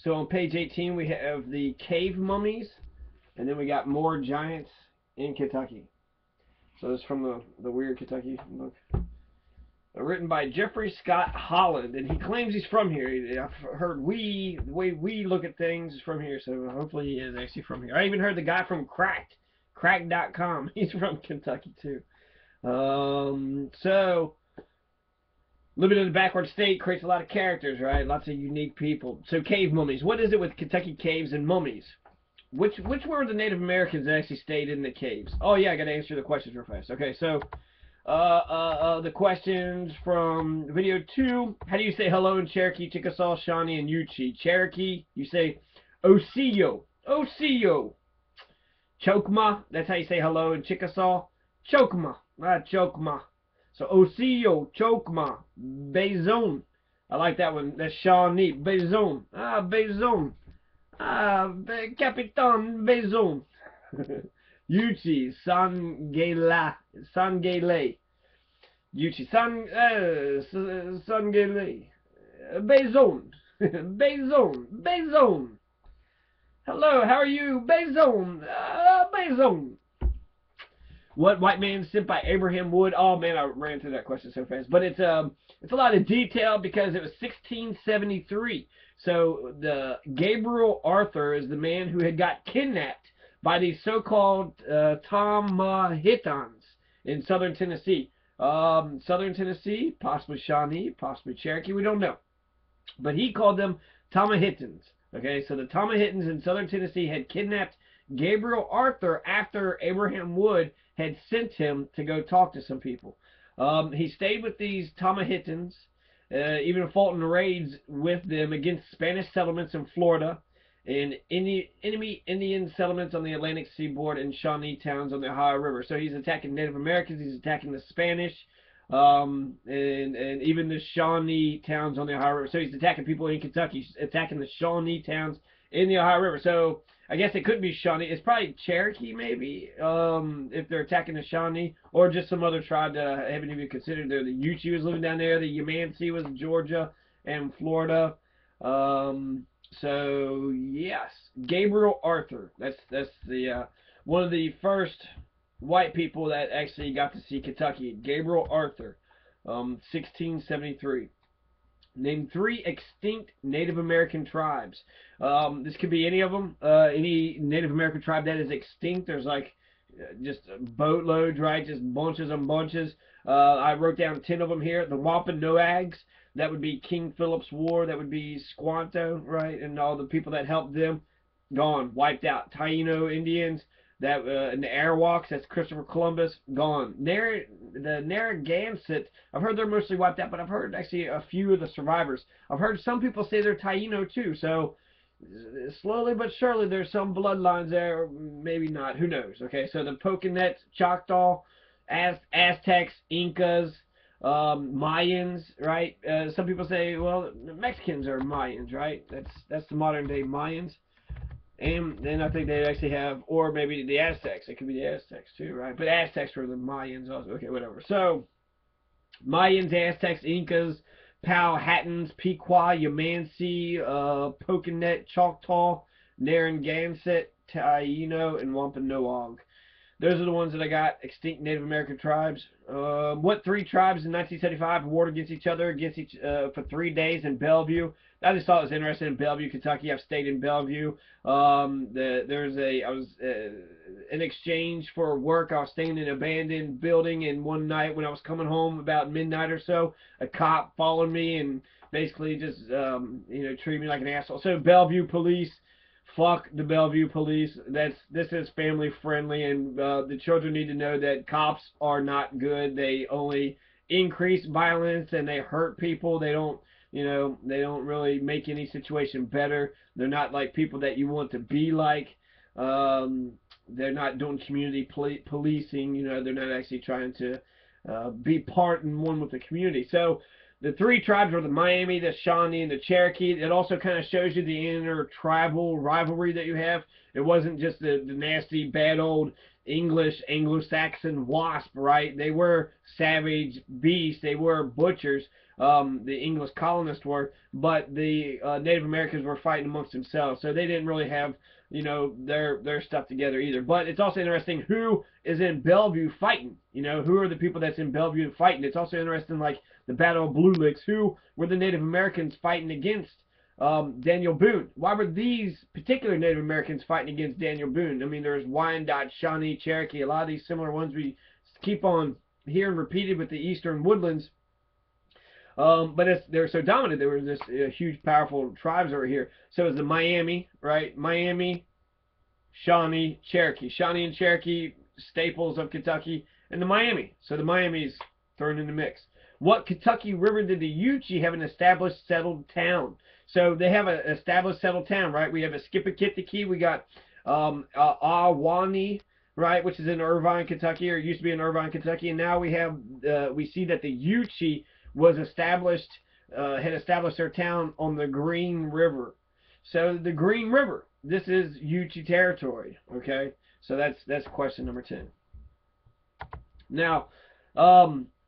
So on page 18 we have the cave mummies, and then we got more giants in Kentucky. So this is from the weird Kentucky book. Written by Jeffrey Scott Holland, and he claims he's from here. I've heard the way we look at things is from here, so hopefully he is actually from here. I even heard the guy from Cracked.com. He's from Kentucky too. So living in a backward state creates a lot of characters, right? Lots of unique people. So cave mummies. What is it with Kentucky caves and mummies? Which were the Native Americans that actually stayed in the caves? Oh yeah, I got to answer the questions real fast. Okay, so the questions from video 2. How do you say hello in Cherokee, Chickasaw, Shawnee, and Yuchi? Cherokee, you say Osio. Osio. Chokma, that's how you say hello in Chickasaw. Chokma. Chokma. So Osio, Chokma. Bezon. I like that one. That's Shawnee. Bezon. Bezon. Capitan Bezon. Yuchi, Sangele. Yuchi, Sangele. Bezon. Bezon. Hello, how are you? Bezon. Bezon. What white man sent by Abraham Wood? Oh man, I ran through that question so fast. But it's a lot of detail because it was 1673. So the Gabriel Arthur is the man who had got kidnapped by these so-called Tomahitans in southern Tennessee. Southern Tennessee, possibly Shawnee, possibly Cherokee, we don't know. But he called them Tomahitans. Okay, so the Tomahitans in southern Tennessee had kidnapped Gabriel Arthur after Abraham Wood had sent him to go talk to some people. He stayed with these Tomahitans, even fought in raids with them against Spanish settlements in Florida, and enemy Indian settlements on the Atlantic seaboard, and Shawnee towns on the Ohio River. So he's attacking Native Americans, he's attacking the Spanish, and even the Shawnee towns on the Ohio River. So he's attacking people in Kentucky, he's attacking the Shawnee towns in the Ohio River. So I guess it could be Shawnee. It's probably Cherokee, maybe, if they're attacking the Shawnee, or just some other tribe that I haven't even considered there. The Yuchi was living down there. The Yamansi was in Georgia and Florida. So yes, Gabriel Arthur. That's the one of the first white people that actually got to see Kentucky. Gabriel Arthur, 1673. Name 3 extinct Native American tribes. This could be any of them. Any Native American tribe that is extinct. There's like just boatloads, right? Just bunches and bunches. I wrote down 10 of them here. The Wampanoags. That would be King Philip's War. That would be Squanto, right? And all the people that helped them. Gone. Wiped out. Taino Indians. That and the Arawaks, that's Christopher Columbus, gone. The Narragansett, I've heard they're mostly wiped out, but I've heard actually a few of the survivors. I've heard some people say they're Taino too, so slowly but surely there's some bloodlines there, maybe not, who knows. Okay, so the Poconet, Choctaw, Aztecs, Incas, Mayans, right? Some people say, well, the Mexicans are Mayans, right? That's the modern day Mayans. And then I think they actually have, or maybe the Aztecs. It could be the Aztecs too, right? But Aztecs were the Mayans also. Okay, whatever. So, Mayans, Aztecs, Incas, Powhatans, Pequot, Yamansi, Poconet, Choctaw, Narragansett, Taino, and Wampanoag. Those are the ones that I got. Extinct Native American tribes. What 3 tribes in 1975 warred against each other for 3 days in Bellevue? I just thought it was interesting. In Bellevue, Kentucky. I've stayed in Bellevue. I was in exchange for work. I was staying in an abandoned building, and one night when I was coming home about midnight or so, a cop followed me and basically just treated me like an asshole. So Bellevue police. Fuck the Bellevue police. This is family friendly, and the children need to know that cops are not good. They only increase violence and they hurt people. They don't really make any situation better. They're not like people that you want to be like. They're not doing community policing. They're not actually trying to be part and one with the community. So the 3 tribes were the Miami, the Shawnee, and the Cherokee. It also kind of shows you the inter-tribal rivalry that you have. It wasn't just the nasty, bad old English, Anglo-Saxon wasp, right? They were savage beasts. They were butchers. the English colonists were, but the Native Americans were fighting amongst themselves, so they didn't really have, you know, their stuff together either. But it's also interesting who is in Bellevue fighting. You know, who are the people that's in Bellevue fighting? It's also interesting, like the Battle of Blue Licks. Who were the Native Americans fighting against Daniel Boone? Why were these particular Native Americans fighting against Daniel Boone? I mean, there's Wyandotte, Shawnee, Cherokee, a lot of these similar ones we keep on hearing repeated with the Eastern Woodlands. But they're so dominant. There were this huge, powerful tribes over here. So it's the Miami, right? Miami, Shawnee, Cherokee. Shawnee and Cherokee, staples of Kentucky, and the Miami. So the Miami's thrown in the mix. What Kentucky River did the Yuchi have an established settled town? So they have an established settled town, right? We have a Skipakittiki. We got Shawnee, right, which is in Irvine, Kentucky, or it used to be in Irvine, Kentucky, and now we have we see that the Yuchi was established, had established their town on the Green River. So the Green River, this is Yuchi territory. Okay, so that's question number 10. Now,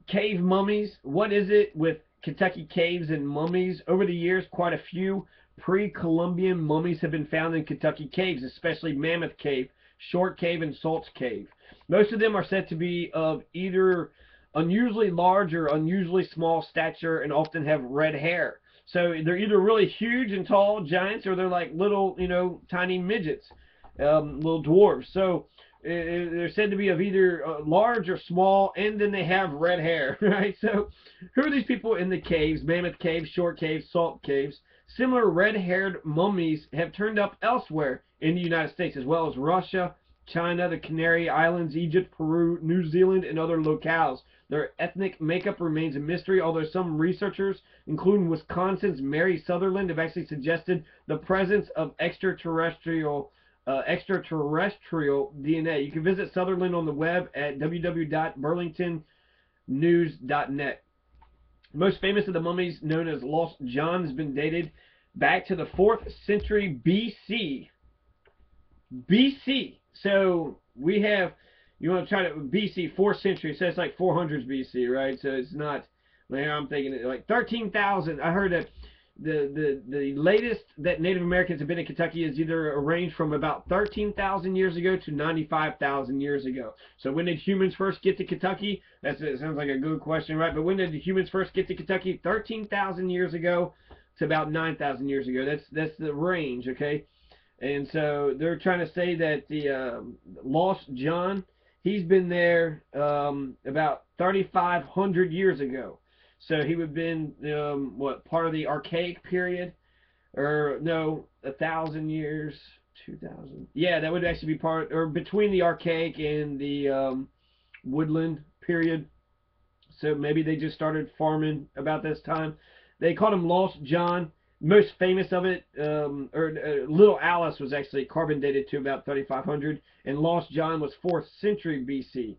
cave mummies. What is it with Kentucky caves and mummies? Over the years, quite a few pre-Columbian mummies have been found in Kentucky caves, especially Mammoth Cave, Short Cave, and Salt's Cave. Most of them are said to be of either unusually large or unusually small stature and often have red hair. So they're either really huge and tall giants, or they're like little, you know, tiny midgets, little dwarves. So they're said to be of either large or small, and then they have red hair, right? So who are these people in the caves? Mammoth Cave, Short Cave, Salt Caves. Similar red-haired mummies have turned up elsewhere in the United States, as well as Russia, China, the Canary Islands, Egypt, Peru, New Zealand, and other locales. Their ethnic makeup remains a mystery, although some researchers, including Wisconsin's Mary Sutherland, have actually suggested the presence of extraterrestrial DNA. You can visit Sutherland on the web at www.burlingtonnews.net. Most famous of the mummies, known as Lost John, has been dated back to the 4th century BC. BC. So we have, you want to try to, BC, 4th century, so it's like 400s BC, right? So it's not, well, I'm thinking like 13,000. I heard that the latest that Native Americans have been in Kentucky is either arranged from about 13,000 years ago to 95,000 years ago. So when did humans first get to Kentucky? It sounds like a good question, right? But when did the humans first get to Kentucky? 13,000 years ago to about 9,000 years ago. That's the range, okay? And so they're trying to say that the Lost John, he's been there about 3,500 years ago. So he would have been, what, part of the Archaic period? Or, no, 1,000 years, 2,000. Yeah, that would actually be part, or between the Archaic and the Woodland period. So maybe they just started farming about this time. They called him Lost John. Most famous of it, Little Alice was actually carbon dated to about 3,500, and Lost John was 4th century BC.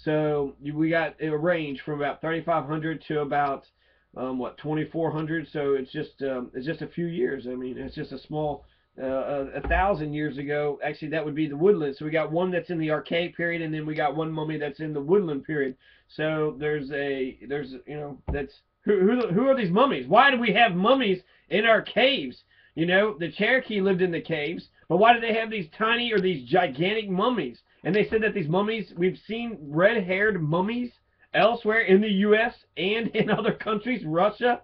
So we got a range from about 3,500 to about what, 2,400. So it's just a few years. I mean, it's just a small 1,000 years ago. Actually, that would be the Woodland. So we got one that's in the Archaic period, and then we got one mummy that's in the Woodland period. So there's that's who are these mummies? Why do we have mummies in our caves? You know, the Cherokee lived in the caves, but why do they have these tiny or these gigantic mummies? And they said that these mummies, we've seen red-haired mummies elsewhere in the U.S. and in other countries, Russia,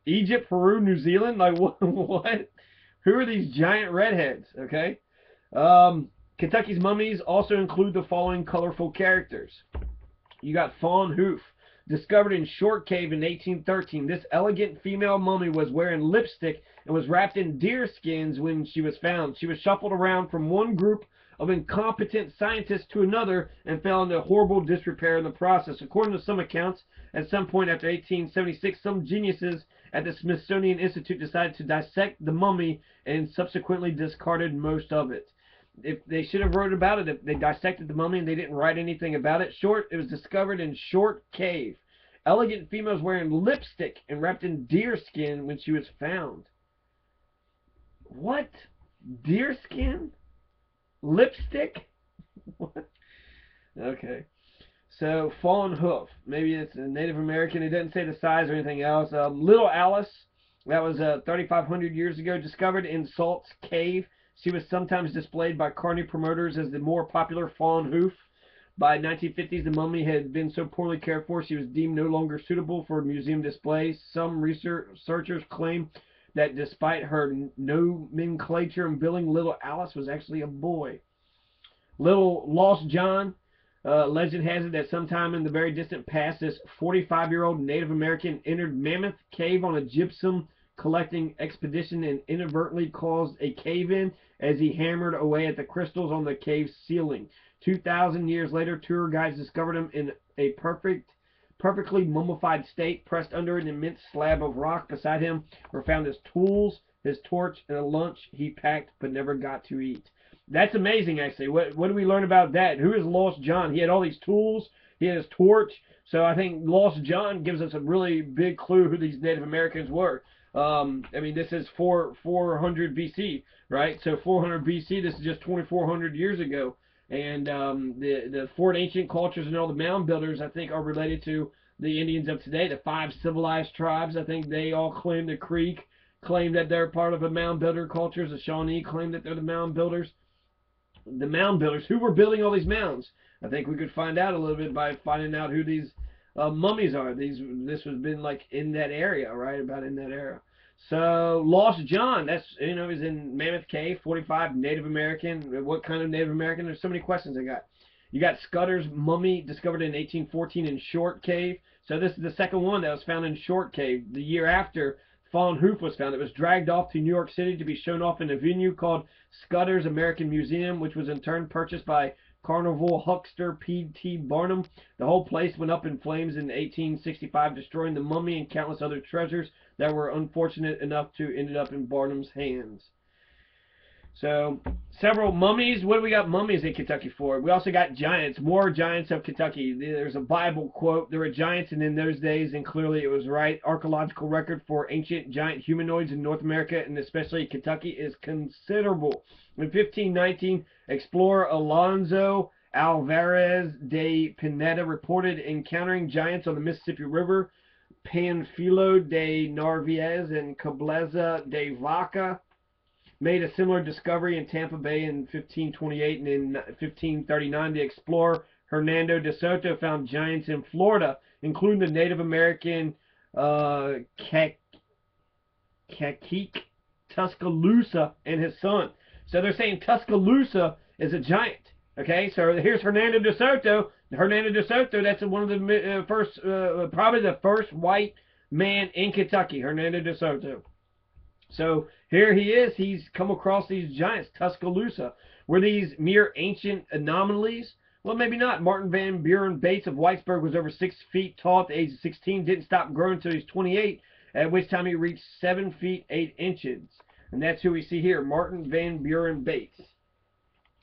Egypt, Peru, New Zealand. Like, what? Who are these giant redheads? Okay. Kentucky's mummies also include the following colorful characters. You got Fawn Hoof. Discovered in Short Cave in 1813, this elegant female mummy was wearing lipstick and was wrapped in deer skins when she was found. She was shuffled around from one group of incompetent scientists to another and fell into horrible disrepair in the process. According to some accounts, at some point after 1876, some geniuses at the Smithsonian Institute decided to dissect the mummy and subsequently discarded most of it. If they should have wrote about it, if they dissected the mummy and they didn't write anything about it. It was discovered in Short Cave. Elegant females wearing lipstick and wrapped in deer skin when she was found. What? Deer skin? Lipstick? What? Okay. So fallen hoof. Maybe it's a Native American. It doesn't say the size or anything else. Little Alice. That was 3,500 years ago. Discovered in Salt's Cave. She was sometimes displayed by carny promoters as the more popular fallen hoof. By 1950s, the mummy had been so poorly cared for, she was deemed no longer suitable for museum displays. Some researchers claim that despite her nomenclature and billing, Little Alice was actually a boy. Little Lost John. Legend has it that sometime in the very distant past, this 45-year-old Native American entered Mammoth Cave on a gypsum collecting expedition and inadvertently caused a cave-in as he hammered away at the crystals on the cave's ceiling. 2,000 years later, tour guides discovered him in a perfectly mummified state. Pressed under an immense slab of rock beside him were found his tools, his torch, and a lunch he packed but never got to eat. That's amazing, actually. What do we learn about that? Who is Lost John? He had all these tools. He had his torch. So I think Lost John gives us a really big clue who these Native Americans were. I mean, this is 400 BC, right? So 400 BC, this is just 2,400 years ago. And the four ancient cultures and all the mound builders, I think, are related to the Indians of today. The 5 civilized tribes, I think they all claim the Creek, claim that they're part of the mound builder cultures. The Shawnee claim that they're the mound builders. The mound builders, who were building all these mounds? I think we could find out a little bit by finding out who these mummies are. This has been like in that area, right? About in that era. So Lost John, that's, you know, he's in Mammoth Cave, 45, Native American. What kind of Native American? There's so many questions I got. You got Scudder's mummy discovered in 1814 in Short Cave. So this is the second one that was found in Short Cave. The year after fallen hoof was found, it was dragged off to New York City to be shown off in a venue called Scudder's American Museum, which was in turn purchased by Carnival huckster P.T. Barnum. The whole place went up in flames in 1865, destroying the mummy and countless other treasures that were unfortunate enough to end up in Barnum's hands. So, several mummies. What do we got mummies in Kentucky for? We also got giants, more giants of Kentucky. There's a Bible quote. There were giants in those days, and clearly it was right. Archaeological record for ancient giant humanoids in North America, and especially Kentucky, is considerable. In 1519, explorer Alonzo Alvarez de Pineda reported encountering giants on the Mississippi River. Panfilo de Narvaez and Cableza de Vaca made a similar discovery in Tampa Bay in 1528, and in 1539 the explorer Hernando de Soto found giants in Florida, including the Native American Cacique Tuscaloosa and his son. So they're saying Tuscaloosa is a giant. Okay, so here's Hernando de Soto. Hernando de Soto, that's one of the first, probably the first white man in Kentucky, Hernando de Soto. So here he is. He's come across these giants, Tuscaloosa. Were these mere ancient anomalies? Well, maybe not. Martin Van Buren Bates of Whitesburg was over 6 feet tall at the age of 16, didn't stop growing until he was 28, at which time he reached 7 feet 8 inches. And that's who we see here, Martin Van Buren Bates.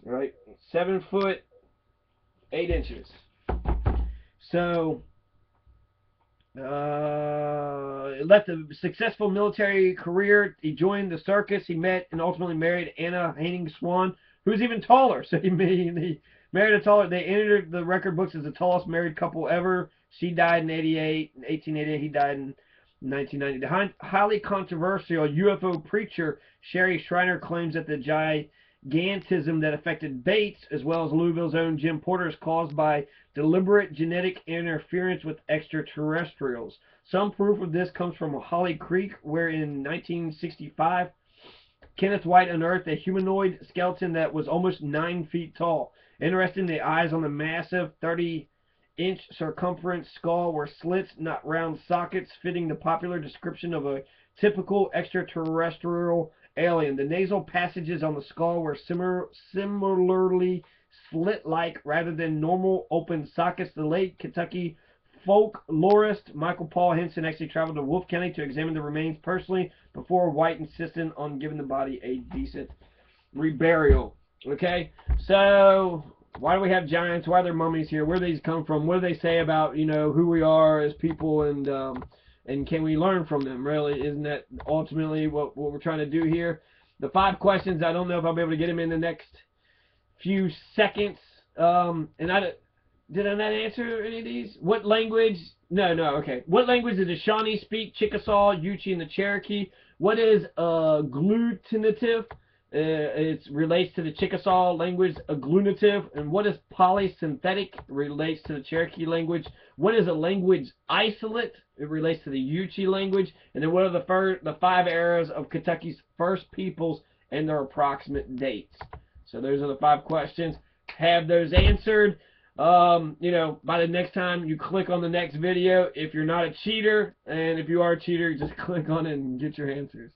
All right, 7 foot 8 inches. So, left a successful military career. He joined the circus. He met and ultimately married Anna Haining Swan, who's even taller. So he married a taller. They entered the record books as the tallest married couple ever. She died in 1888. He died in 1990. The highly controversial UFO preacher Sherry Shriner claims that the gigantism that affected Bates, as well as Louisville's own Jim Porter, is caused by deliberate genetic interference with extraterrestrials. Some proof of this comes from Holly Creek, where in 1965, Kenneth White unearthed a humanoid skeleton that was almost 9 feet tall. Interesting, the eyes on the massive 30-inch circumference skull were slits, not round sockets, fitting the popular description of a typical extraterrestrial alien. The nasal passages on the skull were similarly slit-like rather than normal open sockets. The late Kentucky folklorist Michael Paul Henson actually traveled to Wolfe County to examine the remains personally before White insisted on giving the body a decent reburial. Okay, so why do we have giants? Why are there mummies here? Where do these come from? What do they say about, you know, who we are as people, and can we learn from them? Really, isn't that ultimately what we're trying to do here? The 5 questions, I don't know if I'll be able to get them in the next few seconds. And Did I not answer any of these? What language? No, no, okay. What language did the Shawnee speak? Chickasaw, Yuchi, and the Cherokee. What is agglutinative? It relates to the Chickasaw language, agglutinative. And what is polysynthetic? It relates to the Cherokee language. What is a language isolate? It relates to the Yuchi language. And then what are the 5 eras of Kentucky's first peoples and their approximate dates? So those are the 5 questions. Have those answered. You know, by the next time you click on the next video, if you're not a cheater, and if you are a cheater, just click on it and get your answers.